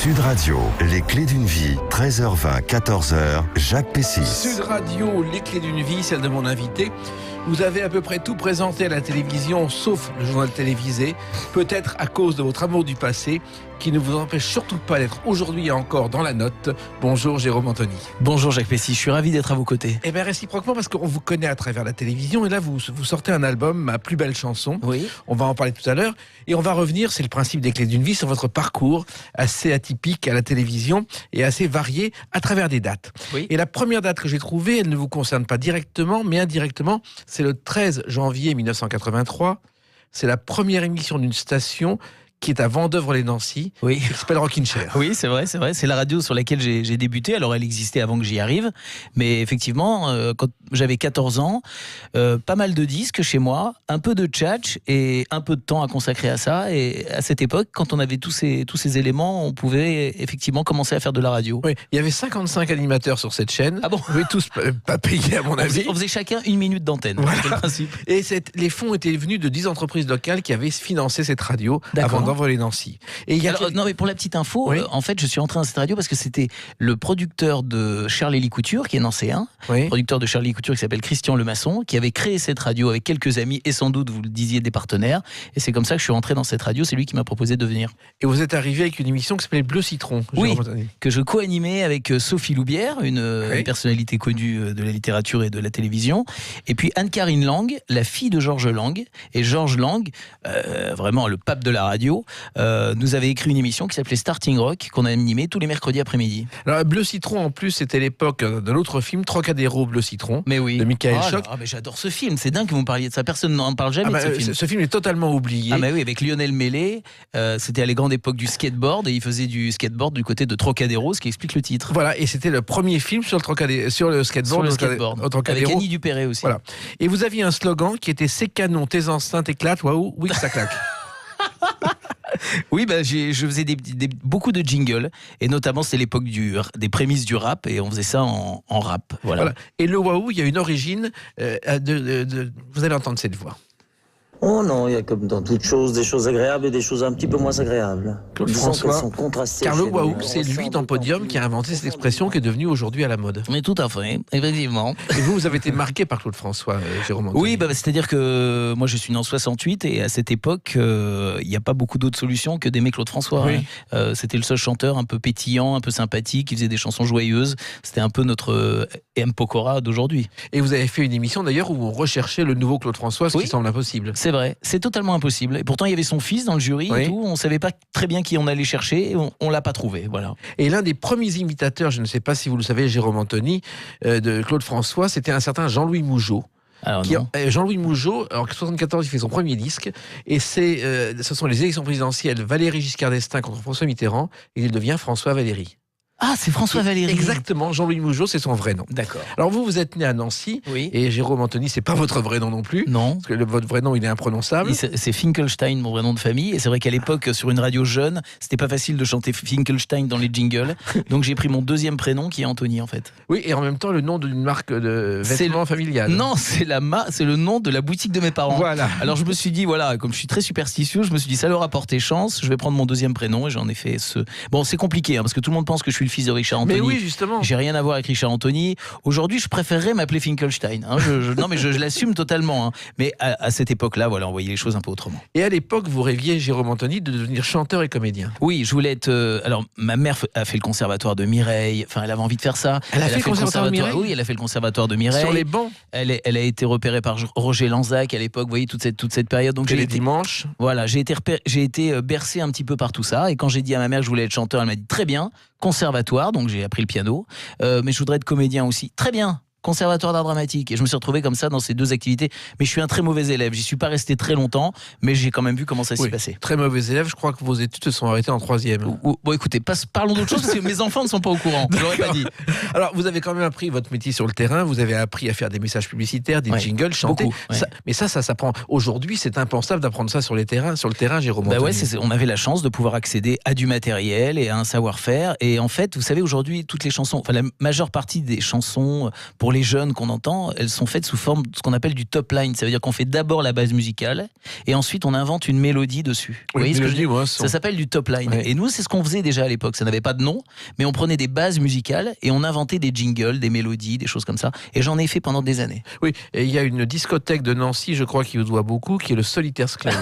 Sud Radio, les clés d'une vie, 13h20, 14h, Jacques Pessy. Sud Radio, les clés d'une vie, celle de mon invité. Vous avez à peu près tout présenté à la télévision, sauf le journal télévisé, peut-être à cause de votre amour du passé, qui ne vous empêche surtout pas d'être aujourd'hui et encore dans la note. Bonjour Jérôme Anthony. Bonjour Jacques Pessy, je suis ravi d'être à vos côtés. Eh bien réciproquement, parce qu'on vous connaît à travers la télévision, et là vous sortez un album, Ma plus belle chanson. Oui. On va en parler tout à l'heure, et on va revenir, c'est le principe des clés d'une vie, sur votre parcours assez atypique à la télévision, et assez varié à travers des dates. Oui. Et la première date que j'ai trouvée, elle ne vous concerne pas directement, mais indirectement, c'est le 13 janvier 1983. C'est la première émission d'une station qui est à Vendeuvre-les-Nancy, Oui. qui s'appelle Rockin' Chair. Oui, c'est vrai. C'est la radio sur laquelle j'ai débuté. Alors, elle existait avant que j'y arrive. Mais effectivement, quand j'avais 14 ans, pas mal de disques chez moi, un peu de tchatch et un peu de temps à consacrer à ça. Et à cette époque, quand on avait tous ces éléments, on pouvait effectivement commencer à faire de la radio. Oui, il y avait 55 animateurs sur cette chaîne. Ah bon ? Oui, tous pas payés à mon avis. On faisait chacun 1 minute d'antenne. Voilà. C'était le principe. Et les fonds étaient venus de 10 entreprises locales qui avaient financé cette radio à D'accord. Vendeuvre-les-Nancy. Et il y a Alors, non, mais pour la petite info, Oui. en fait, je suis entré dans cette radio parce que c'était le producteur de Charlie Couture, qui est nancéen, Oui. producteur de Charlie Couture qui s'appelle Christian Lemasson, qui avait créé cette radio avec quelques amis et sans doute, vous le disiez, des partenaires. Et c'est comme ça que je suis rentré dans cette radio. C'est lui qui m'a proposé de venir. Et vous êtes arrivé avec une émission qui s'appelait Bleu Citron. Oui. Jérôme Anthony. Que je co-animais avec Sophie Loubière, Oui. une personnalité connue de la littérature et de la télévision. Et puis Anne-Carine Lang, la fille de Georges Lang. Et Georges Lang, vraiment le pape de la radio, nous avait écrit une émission qui s'appelait Starting Rock, qu'on a animée tous les mercredis après-midi. Alors Bleu Citron, en plus, c'était l'époque d'un autre film, Trocadéro Bleu Citron. Mais oui. De Michael Oh là Schock. là, mais j'adore ce film. C'est dingue que vous me parliez de ça. Personne n'en parle jamais Ah bah, de ce film. ce film est totalement oublié. Ah bah oui, avec Lionel Mellet, c'était à la grande époque du skateboard et il faisait du skateboard du côté de Trocadéro, ce qui explique le titre. Voilà, et c'était le premier film sur le skateboard. Sur le au skateboard. Avec Trocadéro. Annie Dupéré aussi. Voilà. Et vous aviez un slogan qui était « C'est canon, tes enceintes éclatent, waouh, oui, ça claque ». Oui, je faisais beaucoup de jingles et notamment c'est l'époque des prémices du rap et on faisait ça en rap. Voilà. Et le waouh, il y a une origine, vous allez entendre cette voix. Oh non, il y a comme dans toutes choses, des choses agréables et des choses un petit peu moins agréables. Claude Disons François, qu'elles sont contrastées car le chez nous. waouh, c'est lui dans Podium qui a inventé cette expression qui est devenue aujourd'hui à la mode. Mais tout à fait, effectivement. Et vous avez été marqué par Claude François, Jérôme Anthony. Oui, c'est-à-dire que moi je suis né en 68 et à cette époque, il n'y a pas beaucoup d'autres solutions que d'aimer Claude François. Oui. C'était le seul chanteur un peu pétillant, un peu sympathique, qui faisait des chansons joyeuses. C'était un peu notre M. Pokora d'aujourd'hui. Et vous avez fait une émission d'ailleurs où on recherchait le nouveau Claude François, ce Oui. qui semble impossible. C'est vrai, c'est totalement impossible. Et pourtant, il y avait son fils dans le jury Oui. et tout. On ne savait pas très bien qui on allait chercher et on l'a pas trouvé. Voilà. Et l'un des premiers imitateurs, je ne sais pas si vous le savez, Jérôme Anthony, de Claude François, c'était un certain Jean-Louis Mougeot. Alors, non. Jean-Louis Mougeot, en 1974, il fait son premier disque, et ce sont les élections présidentielles Valéry Giscard d'Estaing contre François Mitterrand, et il devient François Valéry. Ah, c'est François Valéry. Exactement, Jean-Louis Mougeot, c'est son vrai nom. D'accord. Alors vous êtes né à Nancy, Oui. et Jérôme Anthony, c'est pas votre vrai nom non plus, Non. parce que votre vrai nom, il est imprononçable. C'est Finkelstein, mon vrai nom de famille. Et c'est vrai qu'à l'époque, sur une radio jeune, c'était pas facile de chanter Finkelstein dans les jingles. Donc j'ai pris mon deuxième prénom qui est Anthony, en fait. Oui, et en même temps, le nom d'une marque de vêtements familiales. Non, c'est le nom de la boutique de mes parents. Voilà. Alors je me suis dit, voilà, comme je suis très superstitieux, je me suis dit, ça leur a porté chance, je vais prendre mon deuxième prénom et j'en ai fait ce. Bon, c'est compliqué, hein, parce que tout le monde pense que je suis le fils de Richard Anthony. Mais oui, justement. J'ai rien à voir avec Richard Anthony. Aujourd'hui, je préférerais m'appeler Finkelstein. Hein. Non, mais je l'assume totalement. Hein. Mais à cette époque-là, voilà, on voyait les choses un peu autrement. Et à l'époque, vous rêviez, Jérôme Anthony, de devenir chanteur et comédien. Oui, je voulais être. Alors, ma mère a fait le conservatoire de Mireille. Enfin, elle avait envie de faire ça. Elle a fait le conservatoire de Mireille ? Oui, elle a fait le conservatoire de Mireille. Sur les bancs, Elle a été repérée par Roger Lanzac à l'époque. Vous voyez toute cette période. Donc que les dimanches. Voilà, j'ai été bercé un petit peu par tout ça. Et quand j'ai dit à ma mère que je voulais être chanteur, elle m'a dit très bien, conservatoire. Donc j'ai appris le piano. Mais je voudrais être comédien aussi. Très bien. Conservatoire d'art dramatique. Et je me suis retrouvé comme ça dans ces deux activités. Mais je suis un très mauvais élève. J'y suis pas resté très longtemps, mais j'ai quand même vu comment ça s'y passait. Très mauvais élève. Je crois que vos études se sont arrêtées en 3e. Bon, écoutez, parlons d'autre chose parce que mes enfants ne sont pas au courant. Je l'aurais pas dit. Alors, vous avez quand même appris votre métier sur le terrain. Vous avez appris à faire des messages publicitaires, des jingles, chanter. Beaucoup, ouais. Mais ça s'apprend. Aujourd'hui, c'est impensable d'apprendre ça sur le terrain, Jérôme Bah Anthony. ouais, on avait la chance de pouvoir accéder à du matériel et à un savoir-faire. Et en fait, vous savez, aujourd'hui, toutes les chansons, enfin la majeure partie des chansons pour les jeunes qu'on entend, elles sont faites sous forme de ce qu'on appelle du top line. Ça veut dire qu'on fait d'abord la base musicale et ensuite on invente une mélodie dessus. Vous voyez ce que je dis ? Ça s'appelle du top line. Et nous, c'est ce qu'on faisait déjà à l'époque. Ça n'avait pas de nom, mais on prenait des bases musicales et on inventait des jingles, des mélodies, des choses comme ça. Et j'en ai fait pendant des années. Oui, et il y a une discothèque de Nancy, je crois, qui vous doit beaucoup, qui est le Solitaires Club.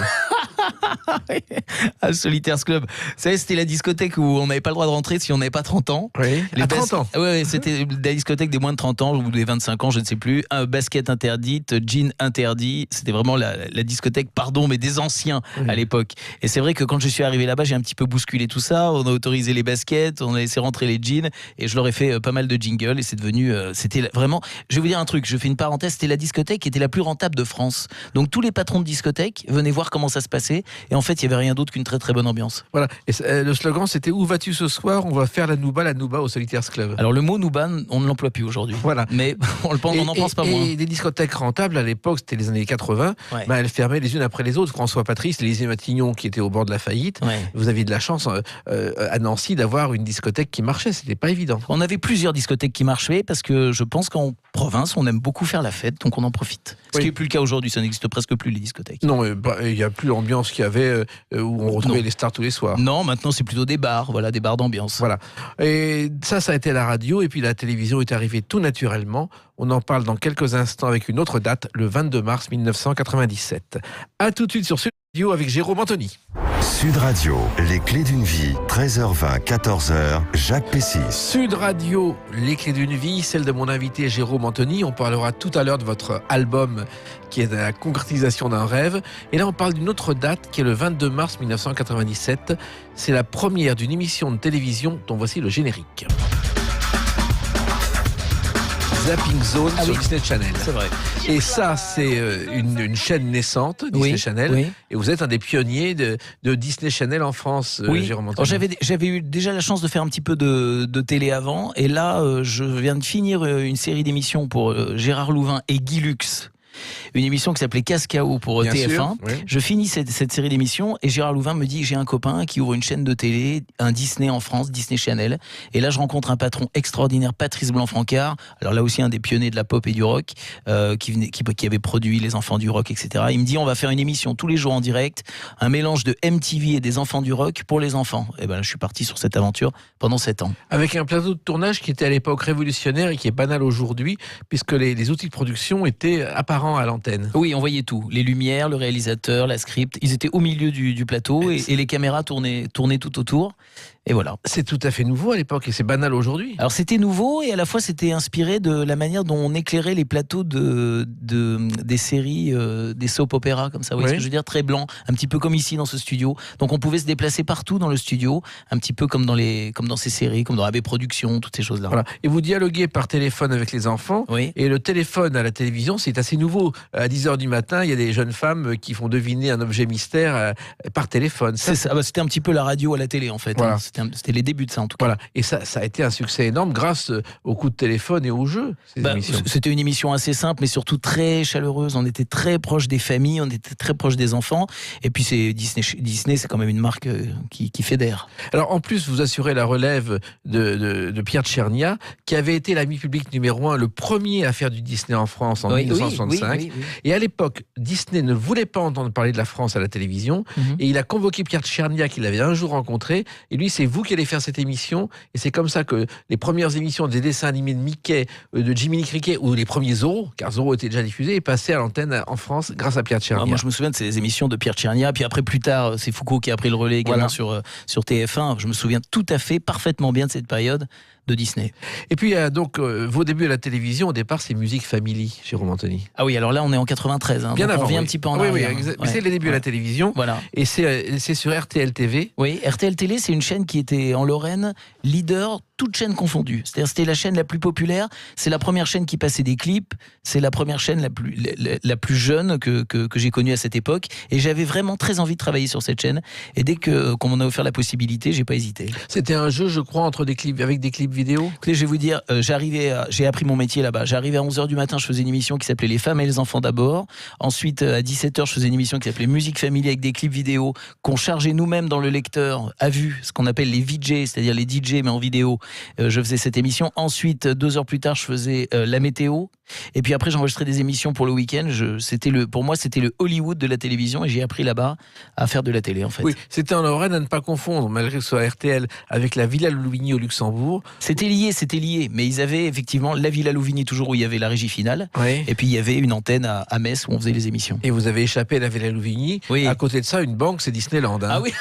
Le Solitaires Club. Vous savez, c'était la discothèque où on n'avait pas le droit de rentrer si on n'avait pas 30 ans. Oui, à 30 ans. Oui, c'était la discothèque des moins de 30 ans ou des 25 ans, je ne sais plus. Un basket interdite, jean interdit. C'était vraiment la discothèque, mais des anciens à l'époque. Et c'est vrai que quand je suis arrivé là-bas, j'ai un petit peu bousculé tout ça. On a autorisé les baskets, on a laissé rentrer les jeans et je leur ai fait pas mal de jingles et c'est devenu, c'était vraiment, je vais vous dire un truc, je fais une parenthèse, c'était la discothèque qui était la plus rentable de France. Donc tous les patrons de discothèque venaient voir comment ça se passait et en fait il n'y avait rien d'autre qu'une très très bonne ambiance. Voilà, et le slogan c'était: où vas-tu ce soir ? On va faire la nouba au Solitaires Club. Alors le mot nouba, on ne l'emploie plus aujourd'hui. Voilà. Mais on n'en pense pas moins. Et des discothèques rentables à l'époque, c'était les années 80, elles fermaient les unes après les autres. François Patrice, l'Élysée Matignon qui était au bord de la faillite. Vous aviez de la chance à Nancy d'avoir une discothèque qui marchait, c'était pas évident. On avait plusieurs discothèques qui marchaient parce que je pense qu'en province, on aime beaucoup faire la fête, donc on en profite. Ce qui n'est plus le cas aujourd'hui, ça n'existe presque plus les discothèques. Non, il n'y a plus l'ambiance qu'il y avait où on retrouvait les stars tous les soirs. Non, maintenant c'est plutôt des bars, des bars d'ambiance. Voilà. Et ça a été la radio, et puis la télévision est arrivée tout naturellement. On en parle dans quelques instants avec une autre date, le 22 mars 1997. A tout de suite sur Sud Radio avec Jérôme Anthony. Sud Radio, les clés d'une vie, 13h20, 14h, Jacques Pessis. Sud Radio, les clés d'une vie, celle de mon invité Jérôme Anthony. On parlera tout à l'heure de votre album qui est la concrétisation d'un rêve. Et là, on parle d'une autre date qui est le 22 mars 1997. C'est la première d'une émission de télévision dont voici le générique. Zapping Zone sur Disney Channel. C'est vrai. Et ça, c'est une chaîne naissante, Disney Channel. Oui. Et vous êtes un des pionniers de Disney Channel en France, Jérôme Anthony. J'avais eu déjà la chance de faire un petit peu de télé avant. Et là, je viens de finir une série d'émissions pour Gérard Louvain et Guy Lux. Une émission qui s'appelait Cascao pour TF1. Je finis cette série d'émissions et Gérard Louvain me dit: j'ai un copain qui ouvre une chaîne de télé, un Disney en France, Disney Channel. Et là, je rencontre un patron extraordinaire, Patrice Blanc-Francard. Alors là aussi, un des pionniers de la pop et du rock, qui avait produit Les Enfants du Rock, etc. Il me dit: on va faire une émission tous les jours en direct, un mélange de MTV et des Enfants du Rock pour les enfants. Et ben, je suis parti sur cette aventure pendant 7 ans. Avec un plateau de tournage qui était à l'époque révolutionnaire et qui est banal aujourd'hui, puisque les outils de production étaient apparents à l'antenne. Oui, on voyait tout. Les lumières, le réalisateur, la script. Ils étaient au milieu du plateau et les caméras tournaient tout autour. Et voilà. C'est tout à fait nouveau à l'époque et c'est banal aujourd'hui. Alors c'était nouveau et à la fois c'était inspiré de la manière dont on éclairait les plateaux des séries, des soap opéras comme ça. Vous voyez ce que je veux dire ? Très blanc, un petit peu comme ici dans ce studio. Donc on pouvait se déplacer partout dans le studio, un petit peu comme dans ces séries, comme dans AB Productions, toutes ces choses-là. Voilà. Et vous dialoguez par téléphone avec les enfants. Et le téléphone à la télévision, c'est assez nouveau. À 10h du matin, il y a des jeunes femmes qui font deviner un objet mystère par téléphone. C'est ça. C'était un petit peu la radio à la télé en fait. Voilà. C'était les débuts de ça en tout cas. Voilà. Et ça a été un succès énorme grâce au coup de téléphone et au jeu. C'était une émission assez simple mais surtout très chaleureuse. On était très proche des familles, on était très proche des enfants. Et puis Disney, c'est quand même une marque qui fédère. Alors en plus, vous assurez la relève de Pierre Tchernia, qui avait été l'ami public numéro 1, le premier à faire du Disney en France en 1965. Oui. Et à l'époque, Disney ne voulait pas entendre parler de la France à la télévision. Et il a convoqué Pierre Tchernia, qu'il avait un jour rencontré. Et lui, c'est vous qui allez faire cette émission. Et c'est comme ça que les premières émissions des dessins animés de Mickey, de Jiminy Cricket, ou les premiers Zorro, car Zorro était déjà diffusé, est passé à l'antenne en France grâce à Pierre Tchernia. Moi, je me souviens de ces émissions de Pierre Tchernia. Puis après, plus tard, c'est Foucault qui a pris le relais également sur TF1. Je me souviens parfaitement bien de cette période de Disney. Et puis, donc, vos débuts à la télévision, au départ, c'est Musique Family, Jérôme Anthony. Ah oui, alors là, on est en 93. Bien avant. On revient un petit peu en arrière. Oui, c'est les débuts à la télévision. Voilà. Et c'est sur RTL TV. Oui, RTL Télé, c'est une chaîne qui était en Lorraine, leader, toute chaîne confondue. C'est-à-dire, c'était la chaîne la plus populaire. C'est la première chaîne qui passait des clips. C'est la première chaîne la plus jeune que j'ai connue à cette époque. Et j'avais vraiment très envie de travailler sur cette chaîne. Et dès qu'on m'en a offert la possibilité, j'ai pas hésité. C'était un jeu, je crois, avec des clips vidéo. Écoutez, je vais vous dire, j'ai appris mon métier là-bas. J'arrivais à 11h du matin, je faisais une émission qui s'appelait Les femmes et les enfants d'abord. Ensuite, à 17h, je faisais une émission qui s'appelait Musique Family avec des clips vidéo qu'on chargeait nous-mêmes dans le lecteur à vue, ce qu'on appelle les VJ, c'est-à-dire les DJ mais en vidéo. Je faisais cette émission. Ensuite, 2 heures plus tard, je faisais la météo. Et puis après, j'enregistrais des émissions pour le week-end. Pour moi, c'était le Hollywood de la télévision et j'ai appris là-bas à faire de la télé, en fait. Oui, c'était en Lorraine, à ne pas confondre, malgré que ce soit RTL, avec la Villa Louvigny au Luxembourg. C'était lié. Mais ils avaient effectivement la Villa Louvigny, toujours où il y avait la régie finale. Oui. Et puis, il y avait une antenne à Metz où on faisait les émissions. Et vous avez échappé à la Villa Louvigny. Oui. À côté de ça, une banque, c'est Disneyland. Hein. Ah oui,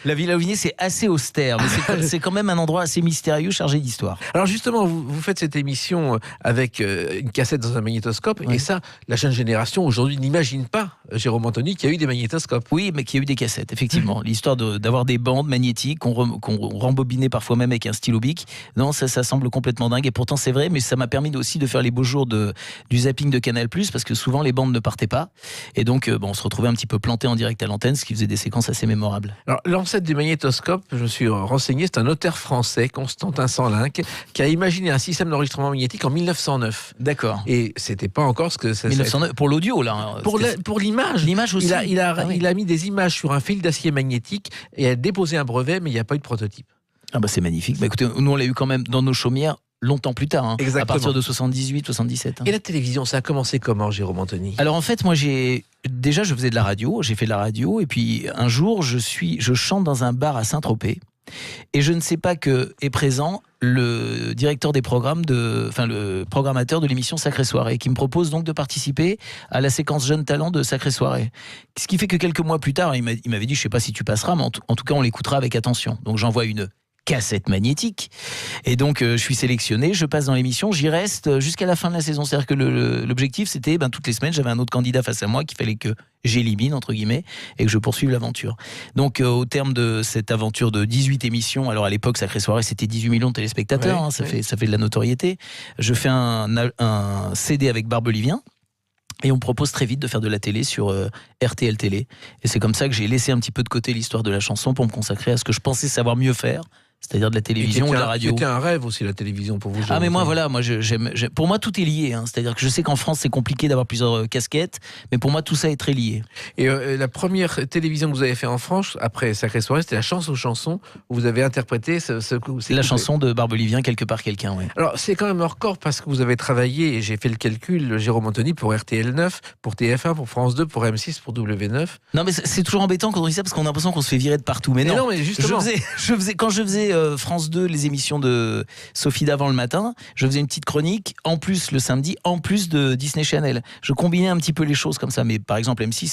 la Villa Louvigny, c'est assez austère, mais c'est quand même un endroit assez mystérieux, chargé d'histoire. Alors justement, vous faites cette émission avec une cassette dans un magnétoscope, Ouais. et ça, la jeune génération aujourd'hui n'imagine pas, Jérôme Anthony, qu'il y a eu des magnétoscopes. Oui, mais qu'il y a eu des cassettes, effectivement. L'histoire d'avoir des bandes magnétiques qu'on rembobinait parfois même avec un stylo bic. Non, ça semble complètement dingue. Et pourtant, c'est vrai, mais ça m'a permis aussi de faire les beaux jours du zapping de Canal+, parce que souvent, les bandes ne partaient pas. Et donc, on se retrouvait un petit peu planté en direct à l'antenne, ce qui faisait des séquences assez mémorables. Alors, l'ancêtre du magnétoscope, je me suis renseigné, c'est un notaire français, Constantin Sanlinck, qui a imaginé un système d'enregistrement magnétique en 1909. D'accord. Et c'était pas encore ce que ça 1909, pour l'audio, là. Pour l'image. L'image aussi. Il a Ah oui. mis des images sur un fil d'acier magnétique et a déposé un brevet, mais il n'y a pas eu de prototype. Ah bah c'est magnifique. Bah écoutez, nous on l'a eu quand même dans nos chaumières longtemps plus tard, hein, Exactement. à partir de 78, 77. Hein. Et la télévision, ça a commencé comment, Jérôme Anthony? Alors en fait, moi je faisais de la radio, j'ai fait de la radio, et puis un jour je chante dans un bar à Saint-Tropez, et je ne sais pas que est présent le directeur des programmes, le programmateur de l'émission Sacrée Soirée, qui me propose donc de participer à la séquence Jeunes Talents de Sacrée Soirée. Ce qui fait que quelques mois plus tard, il m'avait dit, je sais pas si tu passeras, mais en tout cas on l'écoutera avec attention. Donc j'envoie une cassette magnétique, et donc je suis sélectionné, je passe dans l'émission, j'y reste jusqu'à la fin de la saison. C'est-à-dire que l'objectif c'était, toutes les semaines j'avais un autre candidat face à moi qu'il fallait que j'élimine entre guillemets et que je poursuive l'aventure. Donc au terme de cette aventure de 18 émissions, alors à l'époque Sacrée Soirée c'était 18 millions de téléspectateurs, Ouais, hein, ça fait de la notoriété. Je fais un CD avec Barbelivien. Et on propose très vite de faire de la télé sur RTL Télé. Et c'est comme ça que j'ai laissé un petit peu de côté l'histoire de la chanson pour me consacrer à ce que je pensais savoir mieux faire, c'est-à-dire de la télévision ou de la radio. C'était un rêve aussi, la télévision, pour vous. Ah mais moi voilà, pour moi tout est lié, hein. C'est-à-dire que je sais qu'en France c'est compliqué d'avoir plusieurs casquettes, mais pour moi tout ça est très lié. Et la première télévision que vous avez fait en France, après Sacrée Soirée, c'était la Chance aux chansons, où vous avez interprété La chanson de Barbelivien, Quelque part quelqu'un, oui. Alors c'est quand même hors corps parce que vous avez travaillé, et j'ai fait le calcul, Jérôme Anthony, pour RTL 9, pour TF1, pour France 2, pour M6, pour W9. Non mais c'est toujours embêtant quand on dit ça parce qu'on a l'impression qu'on se fait virer de partout. Mais non, mais justement. quand je faisais France 2, les émissions de Sophie Davant le matin, je faisais une petite chronique, en plus le samedi, en plus de Disney Channel. Je combinais un petit peu les choses comme ça. Mais par exemple M6,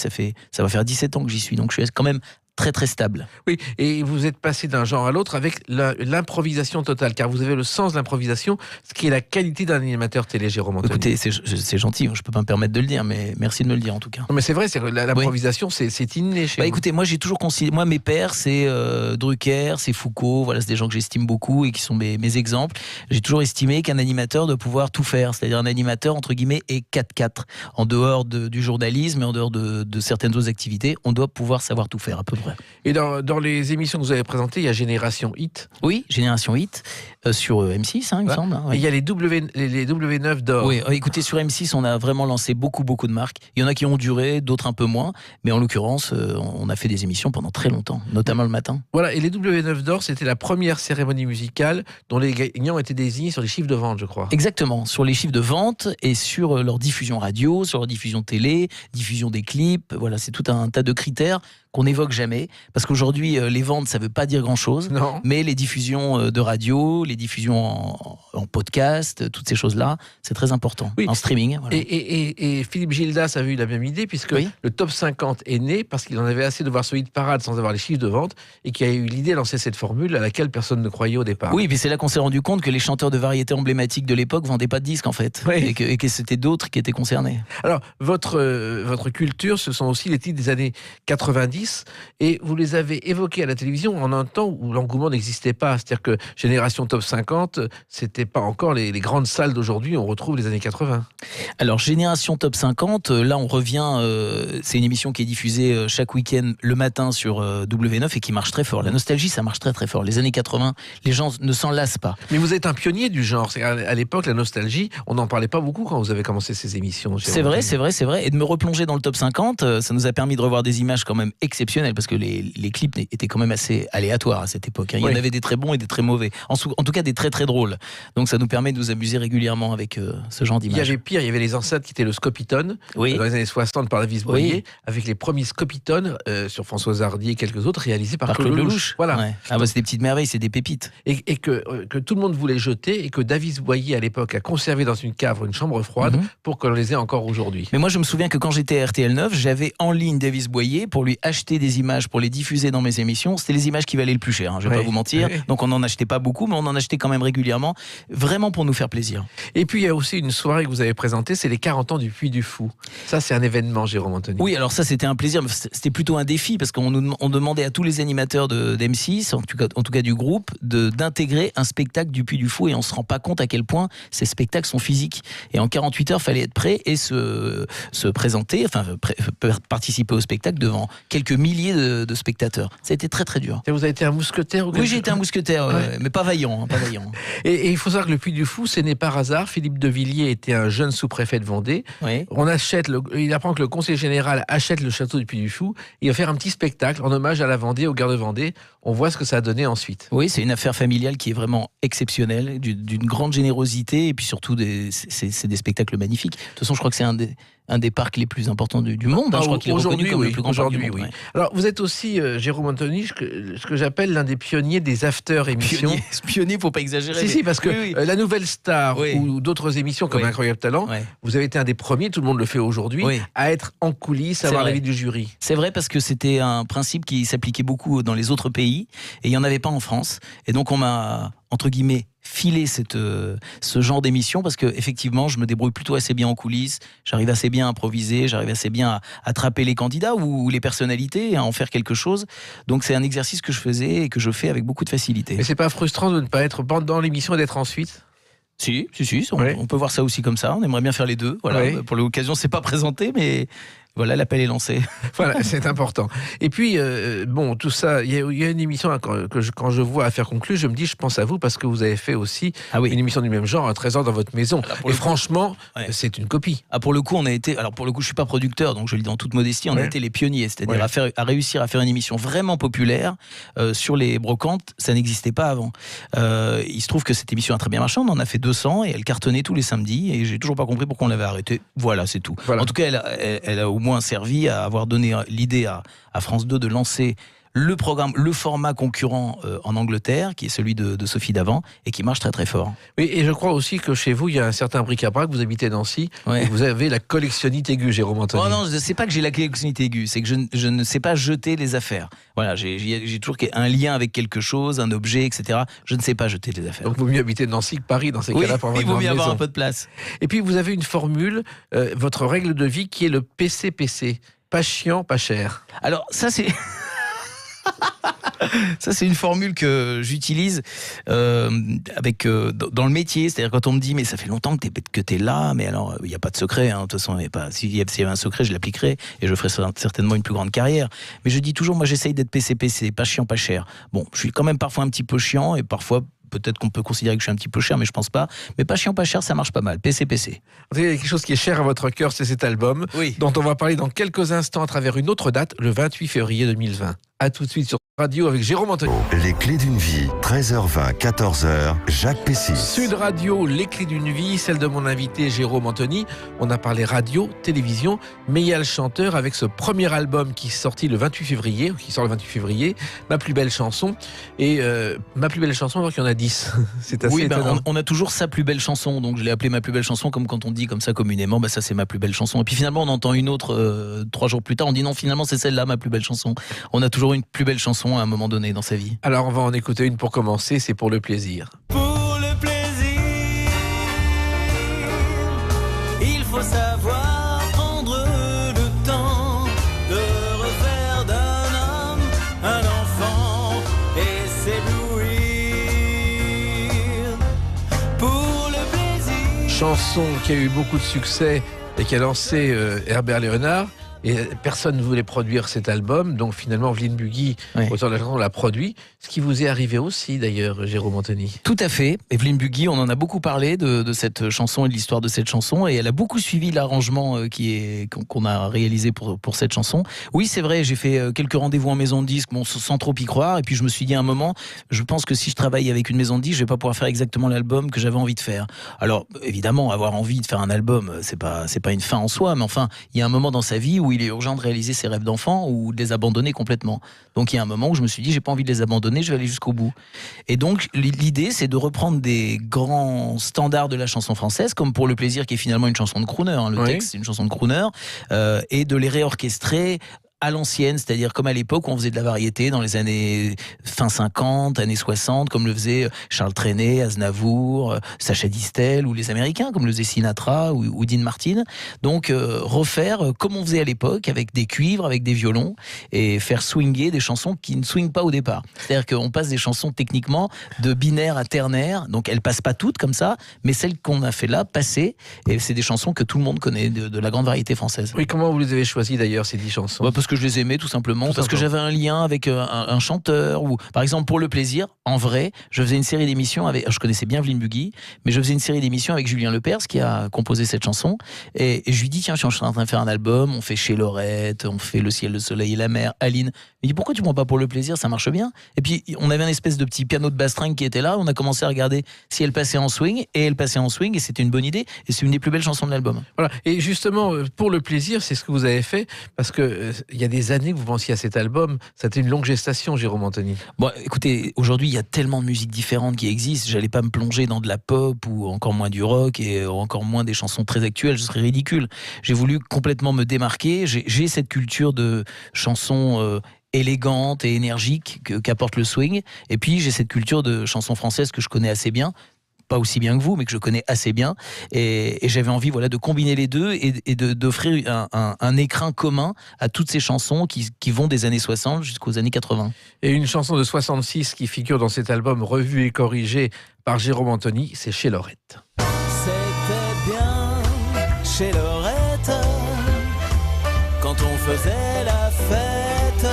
ça va faire 17 ans que j'y suis, donc je suis quand même très très stable. Oui, et vous êtes passé d'un genre à l'autre avec l'improvisation totale, car vous avez le sens de l'improvisation, ce qui est la qualité d'un animateur télé, Jérôme Anthony. Écoutez, c'est gentil, je peux pas me permettre de le dire, mais merci de me le dire en tout cas. Non mais c'est vrai, l'improvisation, c'est inné chez vous. Écoutez, moi j'ai toujours considéré, mes pères c'est Drucker, c'est Foucault, voilà, c'est des gens que j'estime beaucoup et qui sont mes exemples. J'ai toujours estimé qu'un animateur doit pouvoir tout faire, c'est-à-dire un animateur entre guillemets est 4-4. En dehors du journalisme et en dehors de certaines autres activités, on doit pouvoir savoir tout faire à peu près. Et dans les émissions que vous avez présentées, il y a Génération Hit. Oui, Génération Hit, sur M6, il me semble. Hein, oui. Et il y a les W9 d'or. Oui, écoutez, sur M6, on a vraiment lancé beaucoup de marques. Il y en a qui ont duré, d'autres un peu moins. Mais en l'occurrence, on a fait des émissions pendant très longtemps, notamment le matin. Voilà, et les W9 d'or, c'était la première cérémonie musicale dont les gagnants étaient désignés sur les chiffres de vente, je crois. Exactement, sur les chiffres de vente et sur leur diffusion radio, sur leur diffusion télé, diffusion des clips. Voilà, c'est tout un tas de critères qu'on n'évoque jamais, parce qu'aujourd'hui les ventes ça veut pas dire grand chose, Non. mais les diffusions de radio, les diffusions en podcast, toutes ces choses là c'est très important, oui. En streaming, voilà. Et Philippe Gildas avait eu la même idée, puisque oui. le top 50 est né parce qu'il en avait assez de voir ce hit parade sans avoir les chiffres de vente, et qui a eu l'idée de lancer cette formule à laquelle personne ne croyait au départ. Oui, puis c'est là qu'on s'est rendu compte que les chanteurs de variété emblématiques de l'époque vendaient pas de disques en fait, oui. et que c'était d'autres qui étaient concernés. Alors votre culture, ce sont aussi les titres des années 90, et vous les avez évoqués à la télévision en un temps où l'engouement n'existait pas. C'est-à-dire que Génération Top 50, c'était pas encore les grandes salles d'aujourd'hui, on retrouve les années 80. Alors Génération Top 50, là on revient, c'est une émission qui est diffusée chaque week-end le matin sur W9 et qui marche très fort. La nostalgie, ça marche très très fort. Les années 80, les gens ne s'en lassent pas. Mais vous êtes un pionnier du genre. À l'époque, la nostalgie, on n'en parlait pas beaucoup quand vous avez commencé ces émissions. C'est vrai. Et de me replonger dans le Top 50, ça nous a permis de revoir des images quand même exceptionnel parce que les clips étaient quand même assez aléatoires à cette époque. Il y en avait des très bons et des très mauvais. En tout cas, des très très drôles. Donc ça nous permet de nous amuser régulièrement avec ce genre d'images. Il y avait pire, il y avait les enceintes qui étaient le Scopitone dans les années 60 par David Boyer, avec les premiers Scopitone sur Françoise Hardy et quelques autres réalisés par Claude Lelouch. Voilà. Ouais. C'est des petites merveilles, c'est des pépites. Et que tout le monde voulait jeter et que David Boyer à l'époque a conservé dans une cave, une chambre froide pour qu'on les ait encore aujourd'hui. Mais moi je me souviens que quand j'étais à RTL 9, j'avais en ligne David Boyer pour lui acheter des images pour les diffuser dans mes émissions. C'était les images qui valaient le plus cher, je vais pas vous mentir. Donc on n'en achetait pas beaucoup, mais on en achetait quand même régulièrement, vraiment pour nous faire plaisir. Et puis il y a aussi une soirée que vous avez présentée, c'est les 40 ans du Puy du Fou. Ça c'est un événement, Jérôme Anthony. Oui, alors ça c'était un plaisir, c'était plutôt un défi parce qu'on demandait à tous les animateurs d'M6, en tout cas du groupe, d'intégrer un spectacle du Puy du Fou et on se rend pas compte à quel point ces spectacles sont physiques. Et en 48 heures, il fallait être prêt et se présenter, participer au spectacle devant quelques milliers de spectateurs. Ça a été très très dur. Et vous avez été un mousquetaire ou Oui, j'ai été un mousquetaire, mais pas vaillant. Pas vaillant. Et il faut savoir que le Puy du Fou, c'est né par hasard. Philippe de Villiers était un jeune sous-préfet de Vendée. Oui. Il apprend que le conseiller général achète le château du Puy du Fou. Il va faire un petit spectacle en hommage à la Vendée, aux guerres de Vendée. On voit ce que ça a donné ensuite. Oui, c'est une affaire familiale qui est vraiment exceptionnelle, d'une grande générosité et puis surtout c'est des spectacles magnifiques. De toute façon, je crois que c'est un des parcs les plus importants du monde. Je crois qu'il est reconnu comme le plus grand parc du monde. Oui. Alors, vous êtes aussi, Jérôme Anthony, ce que j'appelle l'un des pionniers des after-émissions. Pionnier, faut pas exagérer. Si, parce que La Nouvelle Star ou d'autres émissions comme Incroyable Talent, vous avez été un des premiers, tout le monde le fait aujourd'hui, à être en coulisses, à avoir l'avis du jury. C'est vrai parce que c'était un principe qui s'appliquait beaucoup dans les autres pays et il n'y en avait pas en France. Et donc, on m'a, entre guillemets, filer ce genre d'émission parce que effectivement je me débrouille plutôt assez bien en coulisses, j'arrive assez bien à improviser, j'arrive assez bien à attraper les candidats ou les personnalités, à en faire quelque chose. Donc c'est un exercice que je faisais et que je fais avec beaucoup de facilité. Mais c'est pas frustrant de ne pas être pendant l'émission et d'être ensuite? Si, on peut voir ça aussi comme ça, on aimerait bien faire les deux. Voilà. Pour l'occasion c'est pas présenté mais voilà, l'appel est lancé. Voilà, c'est important. Et puis, tout ça, il y a une émission quand je vois Affaires conclues, je me dis, je pense à vous parce que vous avez fait aussi une émission du même genre, Un trésor dans votre maison. Et franchement, c'est une copie. Pour le coup, je suis pas producteur, donc je le dis en toute modestie, on a été les pionniers, c'est-à-dire à réussir à faire une émission vraiment populaire sur les brocantes, ça n'existait pas avant. Il se trouve que cette émission a très bien marché, on en a fait 200 et elle cartonnait tous les samedis et j'ai toujours pas compris pourquoi on l'avait arrêtée. Voilà, c'est tout. Voilà. En tout cas, elle a au moins servi à avoir donné l'idée à France 2 de lancer le format concurrent en Angleterre, qui est celui de Sophie Davant, et qui marche très très fort. Oui, et je crois aussi que chez vous, il y a un certain bric-à-brac, vous habitez Nancy, et vous avez la collectionnite aiguë, Jérôme Anthony. Oh non, je ne sais pas que j'ai la collectionnite aiguë, c'est que je ne sais pas jeter les affaires. Voilà, j'ai toujours un lien avec quelque chose, un objet, etc. Je ne sais pas jeter les affaires. Donc il vaut mieux habiter Nancy que Paris dans ces cas-là pour avoir une grande maison. Il vaut mieux avoir un peu de place. Et puis vous avez une formule, votre règle de vie qui est le PCPC. Pas chiant, pas cher. Alors ça c'est... Ça, c'est une formule que j'utilise dans le métier. C'est-à-dire quand on me dit, mais ça fait longtemps que t'es là, mais alors, il n'y a pas de secret. De toute façon, s'il y avait un secret, je l'appliquerai et je ferai certainement une plus grande carrière. Mais je dis toujours, moi, j'essaye d'être PCPC, pas chiant, pas cher. Bon, je suis quand même parfois un petit peu chiant et parfois... Peut-être qu'on peut considérer que je suis un petit peu cher, mais je pense pas. Mais pas chiant, pas cher, ça marche pas mal. PCPC. Il y a quelque chose qui est cher à votre cœur, c'est cet album, dont on va parler dans quelques instants à travers une autre date, le 28 février 2020. A tout de suite sur Radio avec Jérôme Anthony. Les clés d'une vie, 13h20, 14h, Jacques Pessis. Sud Radio, les clés d'une vie, celle de mon invité Jérôme Anthony. On a parlé radio, télévision, mais il y a le chanteur avec ce premier album qui sort le 28 février, Ma plus belle chanson. Et Ma plus belle chanson, alors qu'il y en a 10. C'est assez étonnant. On a toujours sa plus belle chanson, donc je l'ai appelée Ma plus belle chanson, comme quand on dit comme ça communément, ça c'est ma plus belle chanson. Et puis finalement on entend une autre 3 jours plus tard, on dit non, finalement c'est celle-là, ma plus belle chanson. On a toujours une plus belle chanson à un moment donné dans sa vie. Alors on va en écouter une pour commencer, c'est Pour le plaisir. Pour le plaisir, il faut savoir prendre le temps de refaire d'un homme un enfant et s'éblouir. Pour le plaisir. Chanson qui a eu beaucoup de succès et qui a lancé Herbert Léonard. Et personne ne voulait produire cet album, donc finalement Evelyne Bugui, Ouais. auteur de la chanson, l'a produit. Ce qui vous est arrivé aussi d'ailleurs, Jérôme Anthony. Tout à fait. Evelyne Bugui, on en a beaucoup parlé de cette chanson et de l'histoire de cette chanson, et elle a beaucoup suivi l'arrangement qu'on a réalisé pour cette chanson. Oui, c'est vrai, j'ai fait quelques rendez-vous en maison de disque, bon, sans trop y croire, et puis je me suis dit à un moment, je pense que si je travaille avec une maison de disque, je vais pas pouvoir faire exactement l'album que j'avais envie de faire. Alors, évidemment, avoir envie de faire un album, c'est pas une fin en soi, mais enfin, il y a un moment dans sa vie où il est urgent de réaliser ses rêves d'enfant ou de les abandonner complètement. Donc, il y a un moment où je me suis dit, j'ai pas envie de les abandonner, je vais aller jusqu'au bout. Et donc, l'idée, c'est de reprendre des grands standards de la chanson française, comme Pour le plaisir, qui est finalement une chanson de crooner, hein. Le Oui. texte, c'est une chanson de crooner, et de les réorchestrer à l'ancienne, c'est-à-dire comme à l'époque où on faisait de la variété dans les années fin 50, années 60, comme le faisaient Charles Trenet, Aznavour, Sacha Distel ou les Américains, comme le faisait Sinatra ou Dean Martin. Donc refaire comme on faisait à l'époque, avec des cuivres, avec des violons, et faire swinger des chansons qui ne swingent pas au départ. C'est-à-dire qu'on passe des chansons techniquement de binaire à ternaire, donc elles passent pas toutes comme ça, mais celles qu'on a fait là, passer, et c'est des chansons que tout le monde connaît de la grande variété française. Oui, comment vous les avez choisies d'ailleurs, ces 10 chansons? Parce que je les aimais tout simplement, parce que j'avais un lien avec un chanteur, ou par exemple Pour le plaisir, en vrai, je faisais une série d'émissions avec, je connaissais bien Evelyne Bugui, mais je faisais une série d'émissions avec Julien Lepers qui a composé cette chanson, et je lui dis tiens, je suis en train de faire un album, on fait Chez Lorette, on fait Le ciel, le soleil et la mer, Aline. Il me dit pourquoi tu prends pas Pour le plaisir, ça marche bien. Et puis on avait un espèce de petit piano de basse-string qui était là, on a commencé à regarder si elle passait en swing, et elle passait en swing, et c'était une bonne idée, et c'est une des plus belles chansons de l'album. Voilà. Et justement, Pour le plaisir, c'est ce que vous avez fait, parce que il y a des années que vous pensiez à cet album. C'était une longue gestation, Jérôme Anthony. Bon, écoutez, aujourd'hui, il y a tellement de musiques différentes qui existent. J'allais pas me plonger dans de la pop ou encore moins du rock et encore moins des chansons très actuelles. Ce serait ridicule. J'ai voulu complètement me démarquer. J'ai cette culture de chansons élégantes et énergiques qu'apporte le swing. Et puis, j'ai cette culture de chansons françaises que je connais assez bien. Pas aussi bien que vous, mais que je connais assez bien, et j'avais envie, voilà, de combiner les deux et d'offrir un écrin commun à toutes ces chansons qui vont des années 60 jusqu'aux années 80. Et une chanson de 66 qui figure dans cet album revu et corrigé par Jérôme Anthony, c'est Chez Lorette. C'était bien chez Lorette quand on faisait la fête.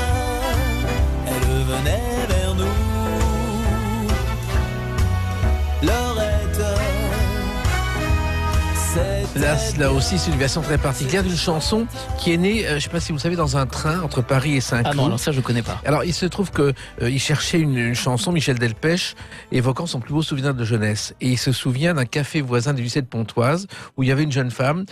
Elle venait vers nous. Lorette. Là aussi, c'est une version très particulière d'une chanson qui est née, je ne sais pas si vous savez, dans un train entre Paris et Saint-Cloud. Ah non, alors ça je connais pas. Alors, il se trouve qu'il cherchait une chanson, Michel Delpech, évoquant son plus beau souvenir de jeunesse. Et il se souvient d'un café voisin du lycée de Pontoise, où il y avait une jeune femme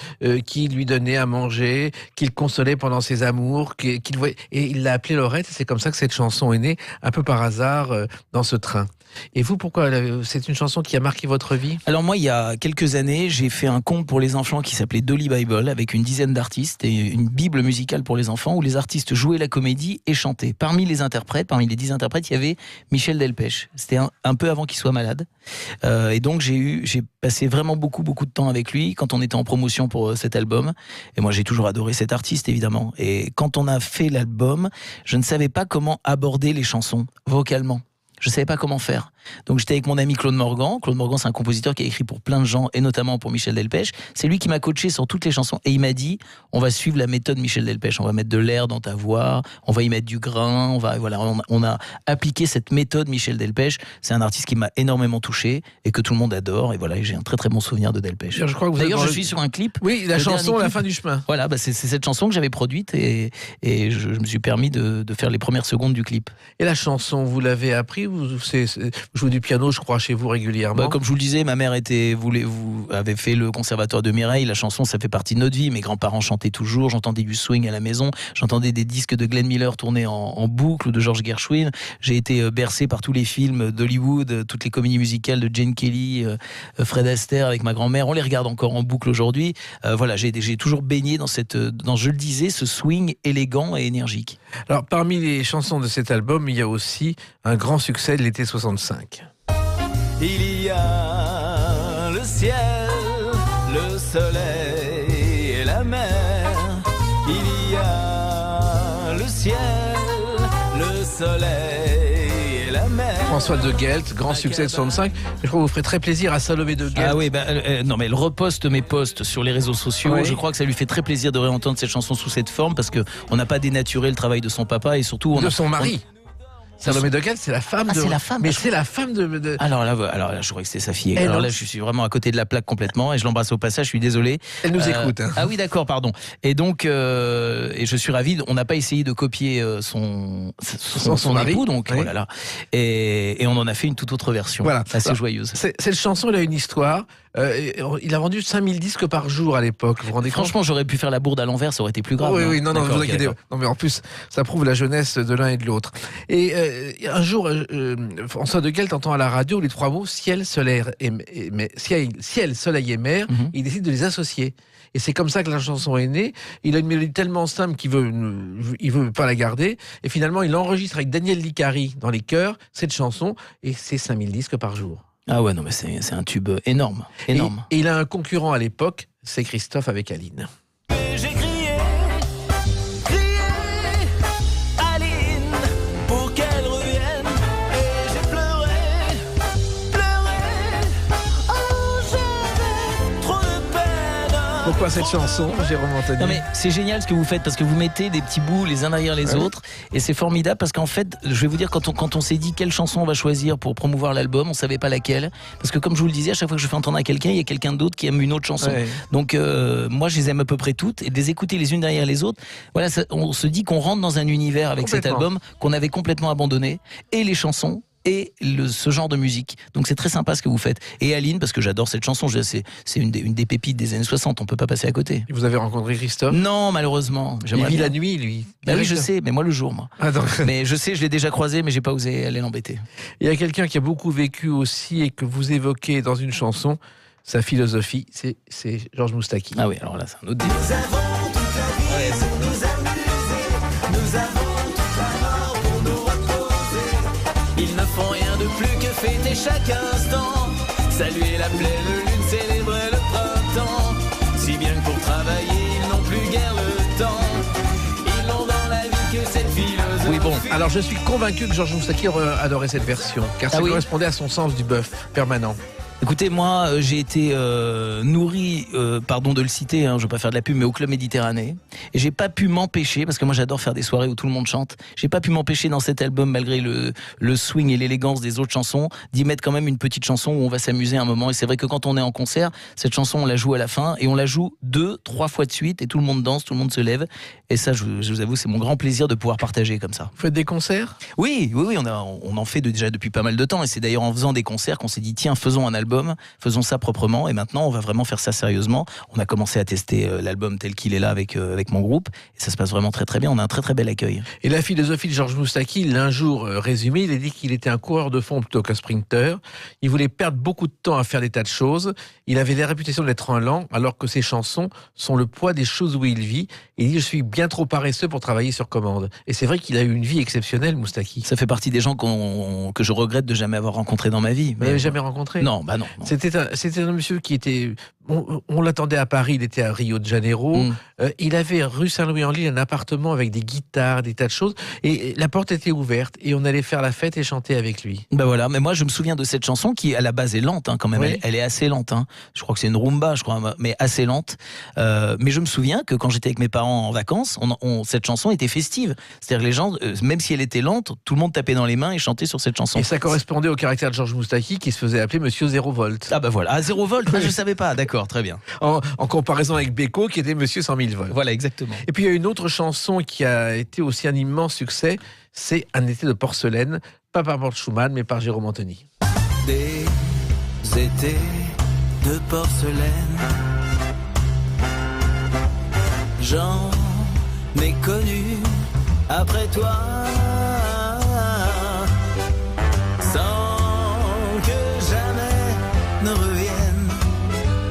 qui lui donnait à manger, qu'il consolait pendant ses amours, qu'il voyait, et il l'a appelée Lorette. Et c'est comme ça que cette chanson est née, un peu par hasard, dans ce train. Et vous, pourquoi c'est une chanson qui a marqué votre vie? Alors moi, il y a quelques années, j'ai fait un conte pour les enfants qui s'appelait Dolly Bible, avec une dizaine d'artistes et une bible musicale pour les enfants, où les artistes jouaient la comédie et chantaient. Parmi les 10 interprètes, il y avait Michel Delpech. C'était un peu avant qu'il soit malade. Et donc j'ai passé vraiment beaucoup de temps avec lui quand on était en promotion pour cet album. Et moi, j'ai toujours adoré cet artiste, évidemment. Et quand on a fait l'album, je ne savais pas comment aborder les chansons vocalement. Je savais pas comment faire. Donc j'étais avec mon ami Claude Morgan. Claude Morgan, c'est un compositeur qui a écrit pour plein de gens, et notamment pour Michel Delpech. C'est lui qui m'a coaché sur toutes les chansons. Et il m'a dit, on va suivre la méthode Michel Delpech. On va mettre de l'air dans ta voix, on va y mettre du grain, on a appliqué cette méthode Michel Delpech. C'est un artiste qui m'a énormément touché et que tout le monde adore. Et voilà, j'ai un très très bon souvenir de Delpech. Je crois que D'ailleurs, je suis sur un clip. Oui, la chanson La fin du chemin. Voilà, c'est cette chanson que j'avais produite et je me suis permis de faire les premières secondes du clip. Et la chanson, vous l'avez appris? Vous jouez du piano, je crois, chez vous régulièrement? Comme je vous le disais, ma mère avait fait le conservatoire de Mireille. La chanson, ça fait partie de notre vie. Mes grands-parents chantaient toujours. J'entendais du swing à la maison. J'entendais des disques de Glenn Miller tournés en boucle, ou de George Gershwin. J'ai été bercé par tous les films d'Hollywood, toutes les comédies musicales de Jane Kelly, Fred Astaire avec ma grand-mère. On les regarde encore en boucle aujourd'hui. Voilà, j'ai toujours baigné dans je le disais, ce swing élégant et énergique. Alors, parmi les chansons de cet album, il y a aussi un grand succès de l'été 65. Il y a le ciel, le soleil et la mer. Il y a le ciel, le soleil et la mer. François de Guelt, grand succès de 65. Je crois que vous ferez très plaisir à Salomé de Guelt. Ah oui, non mais elle reposte mes posts sur les réseaux sociaux. Oui. Je crois que ça lui fait très plaisir de réentendre cette chanson sous cette forme parce que on n'a pas dénaturé le travail de son papa et surtout de son mari. Salomé de Guelt, c'est la femme de. C'est la femme. Mais c'est la femme de. Alors là, je crois que c'était sa fille. Elle, Alors non. là, je suis vraiment à côté de la plaque complètement et je l'embrasse au passage. Je suis désolé. Elle nous écoute. Hein. Ah oui, d'accord, pardon. Et donc, et je suis ravi. On n'a pas essayé de copier son mari. époux, donc Oui. oh là là. Et on en a fait une toute autre version, Voilà. assez Alors, joyeuse. Cette chanson, elle a une histoire. Il a vendu 5000 disques par jour à l'époque. Vous vous rendez compte? Franchement, j'aurais pu faire la bourde à l'envers, ça aurait été plus grave. Oui, non, D'accord, vous ok, inquiétez pas. d'accord. Non, mais en plus, ça prouve la jeunesse de l'un et de l'autre. Et un jour, François de Guelt entend à la radio les trois mots ciel, soleil et mer. Mhm. Il décide de les associer. Et c'est comme ça que la chanson est née. Il a une mélodie tellement simple qu'il veut pas la garder. Et finalement, il enregistre avec Daniel Licari dans les chœurs cette chanson. Et c'est 5000 disques par jour. Ah ouais, non, mais c'est un tube énorme. Et il a un concurrent à l'époque, c'est Christophe avec Aline. J'ai crié, Aline, pour qu'elle revienne. Et j'ai pleuré, oh j'avais trop de peine. Pourquoi cette chanson, Jérôme Anthony? Non mais c'est génial ce que vous faites parce que vous mettez des petits bouts les uns derrière les autres et c'est formidable parce qu'en fait je vais vous dire quand on s'est dit quelle chanson on va choisir pour promouvoir l'album on savait pas laquelle parce que comme je vous le disais à chaque fois que je fais entendre à quelqu'un il y a quelqu'un d'autre qui aime une autre chanson donc moi je les aime à peu près toutes et de les écouter les unes derrière les autres voilà on se dit qu'on rentre dans un univers avec cet album qu'on avait complètement abandonné et les chansons et ce genre de musique. Donc c'est très sympa ce que vous faites. Et Aline, parce que j'adore cette chanson, c'est une des pépites des années 60, on peut pas passer à côté. Et vous avez rencontré Christophe? Non, malheureusement. Il vit bien. la nuit, lui. Bah oui, je sais, mais moi le jour, moi. Ah, donc, Mais je sais, je l'ai déjà croisé, mais j'ai pas osé aller l'embêter. il y a quelqu'un qui a beaucoup vécu aussi et que vous évoquez dans une chanson, sa philosophie, c'est Georges Moustaki. Ah oui, alors là, c'est un autre débat. Nous avons toute la vie pour nous amuser. Nous avons toute la mort pour nous reposer. Ils ne font rien de plus que fêter chaque instant. Saluer la pleine lune, célébrer le printemps. Si bien que pour travailler, ils n'ont plus guère le temps. Ils n'ont dans la vie que cette philosophie. Oui, bon, alors je suis convaincu que Georges Moustaki aurait adoré cette version, car ça correspondait à son sens du bœuf permanent. Écoutez, moi, j'ai été nourri, pardon de le citer, je veux pas faire de la pub, mais au Club Méditerranée. Et j'ai pas pu m'empêcher, parce que moi j'adore faire des soirées où tout le monde chante, j'ai pas pu m'empêcher dans cet album, malgré le swing et l'élégance des autres chansons, d'y mettre quand même une petite chanson où on va s'amuser un moment. Et c'est vrai que quand on est en concert, cette chanson, on la joue à la fin, et on la joue 2-3 fois de suite, et tout le monde danse, tout le monde se lève. Et ça, je vous avoue, c'est mon grand plaisir de pouvoir partager comme ça. Vous faites des concerts? Oui, on en fait déjà depuis pas mal de temps, et c'est d'ailleurs en faisant des concerts qu'on s'est dit, tiens, faisons un album, faisons ça proprement, et maintenant on va vraiment faire ça sérieusement. On a commencé à tester l'album tel qu'il est là avec mon groupe, et ça se passe vraiment très très bien, on a un très très bel accueil. Et la philosophie de Georges Moustaki, il l'a un jour résumé, il a dit qu'il était un coureur de fond plutôt qu'un sprinter. Il voulait perdre beaucoup de temps à faire des tas de choses. Il avait la réputation d'être un lent, alors que ses chansons sont le poids des choses où il vit. Il dit, je suis bien trop paresseux pour travailler sur commande. Et c'est vrai qu'il a eu une vie exceptionnelle, Moustaki. Ça fait partie des gens que je regrette de jamais avoir rencontré dans ma vie. Vous l'avez jamais rencontré? Non, bah non. C'était un monsieur qui était... On l'attendait à Paris, il était à Rio de Janeiro. Il avait rue Saint-Louis-en-Lille un appartement avec des guitares, des tas de choses. Et la porte était ouverte et on allait faire la fête et chanter avec lui. Bah voilà, mais moi je me souviens de cette chanson qui à la base est lente quand même. Oui. Elle est assez lente. Je crois que c'est une rumba, je crois, mais assez lente. Mais je me souviens que quand j'étais avec mes parents en vacances, cette chanson était festive. C'est-à-dire que les gens, même si elle était lente, tout le monde tapait dans les mains et chantait sur cette chanson. Et ça correspondait au caractère de Georges Moustaki qui se faisait appeler Monsieur Zéro Volt. Ah bah voilà, à 0 volt, je savais pas, d'accord, très bien. En comparaison avec Beko qui était Monsieur 100 000 volts. Voilà, exactement. Et puis il y a une autre chanson qui a été aussi un immense succès, c'est Un été de porcelaine, pas par Bert Schumann mais par Jérôme Anthony. Des étés de porcelaine, j'en ai connu après toi, sans que jamais ne revienne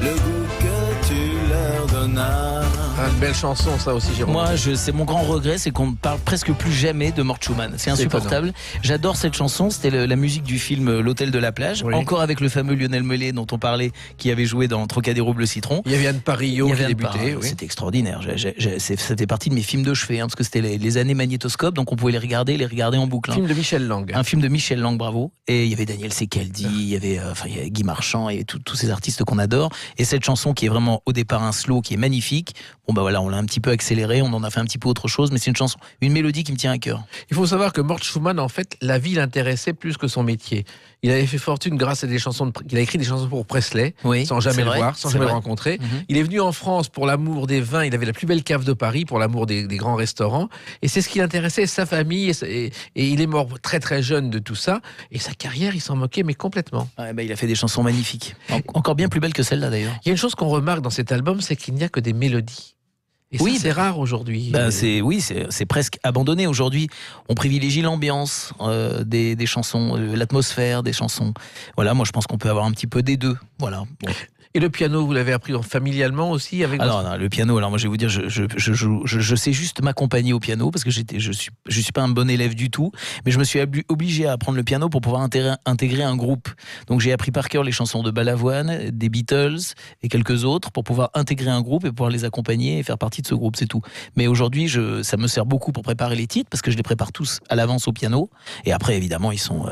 le goût que tu leur donnas. Ah, une belle chanson, ça aussi, Jérôme. Moi, c'est mon grand regret, c'est qu'on ne parle presque plus jamais de Mort Schumann. C'est insupportable. J'adore cette chanson. C'était la musique du film L'Hôtel de la Plage. Oui. Encore avec le fameux Lionel Mellet dont on parlait, qui avait joué dans Trocadéro Bleu Citron. Il y avait Anne Parillo qui débutait. Oui. C'était extraordinaire. C'était partie de mes films de chevet, parce que c'était les années magnétoscope, donc on pouvait les regarder en boucle. Film de Michel Lang. Un film de Michel Lang, bravo. Et il y avait Daniel Secaldi, il y avait Guy Marchand, et tous ces artistes qu'on adore. Et cette chanson qui est vraiment au départ un slow qui est magnifique. Bon bah voilà, on l'a un petit peu accéléré, on en a fait un petit peu autre chose, mais c'est une mélodie qui me tient à cœur. Il faut savoir que Mort Schumann, en fait, la vie l'intéressait plus que son métier. Il avait fait fortune grâce à des chansons. Il a écrit des chansons pour Presley, sans jamais le voir, sans jamais le rencontrer. Il est venu en France pour l'amour des vins. Il avait la plus belle cave de Paris pour l'amour des grands restaurants. Et c'est ce qui l'intéressait, sa famille. Et il est mort très très jeune de tout ça. Et sa carrière, il s'en moquait, mais complètement. Ouais, bah, il a fait des chansons magnifiques. Encore bien plus belles que celle-là d'ailleurs. Il y a une chose qu'on remarque dans cet album, c'est qu'il n'y a que des mélodies. Et ça, c'est rare aujourd'hui. C'est presque abandonné aujourd'hui. On privilégie l'ambiance des chansons, l'atmosphère des chansons. Voilà, moi je pense qu'on peut avoir un petit peu des deux. Voilà. Bon. Et le piano, vous l'avez appris familialement aussi avec Alors non, le piano, alors moi je vais vous dire, je sais juste m'accompagner au piano parce que je suis pas un bon élève du tout, mais je me suis obligé à apprendre le piano pour pouvoir intégrer un groupe. Donc j'ai appris par cœur les chansons de Balavoine, des Beatles et quelques autres pour pouvoir intégrer un groupe et pouvoir les accompagner et faire partie de ce groupe, c'est tout. Mais aujourd'hui, ça me sert beaucoup pour préparer les titres parce que je les prépare tous à l'avance au piano et après évidemment ils sont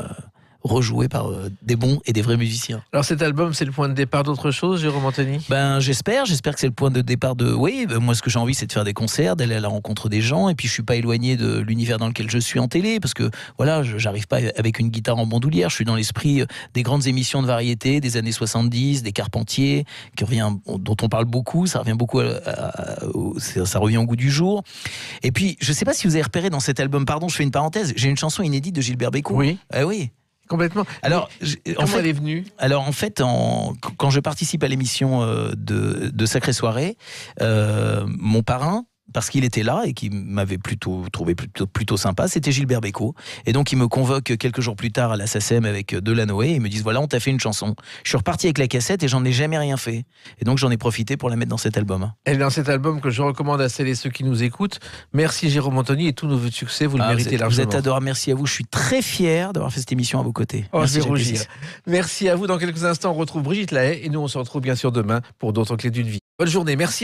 rejoué par des bons et des vrais musiciens. Alors cet album, c'est le point de départ d'autre chose, Jérôme Anthony ? J'espère que c'est le point de départ de... Oui, moi ce que j'ai envie, c'est de faire des concerts, d'aller à la rencontre des gens, et puis je suis pas éloigné de l'univers dans lequel je suis en télé, parce que voilà, j'arrive pas avec une guitare en bandoulière, je suis dans l'esprit des grandes émissions de variété des années 70, des Carpentier, dont on parle beaucoup, ça revient beaucoup ça revient au goût du jour. Et puis, je sais pas si vous avez repéré dans cet album, pardon, je fais une parenthèse, j'ai une chanson inédite de Gilbert Bécaud. Oui. Oui. Complètement. Alors, comment elle est venue ? Alors en fait, quand je participe à l'émission de Sacrée Soirée, mon parrain, parce qu'il était là et qui m'avait trouvé plutôt sympa, c'était Gilbert Bécaud. Et donc il me convoque quelques jours plus tard à la SACEM avec Delanoë et ils me disent voilà, on t'a fait une chanson. Je suis reparti avec la cassette et j'en ai jamais rien fait. Et donc j'en ai profité pour la mettre dans cet album. Elle est dans cet album que je recommande à celles et ceux qui nous écoutent. Merci Jérôme Anthony et tous nos vœux de succès, vous le méritez largement. Vous êtes adorable, merci à vous. Je suis très fier d'avoir fait cette émission à vos côtés. Merci, je vais rougir. Merci à vous. Dans quelques instants, on retrouve Brigitte Lahaie et nous on se retrouve bien sûr demain pour d'autres clés d'une vie. Bonne journée, merci à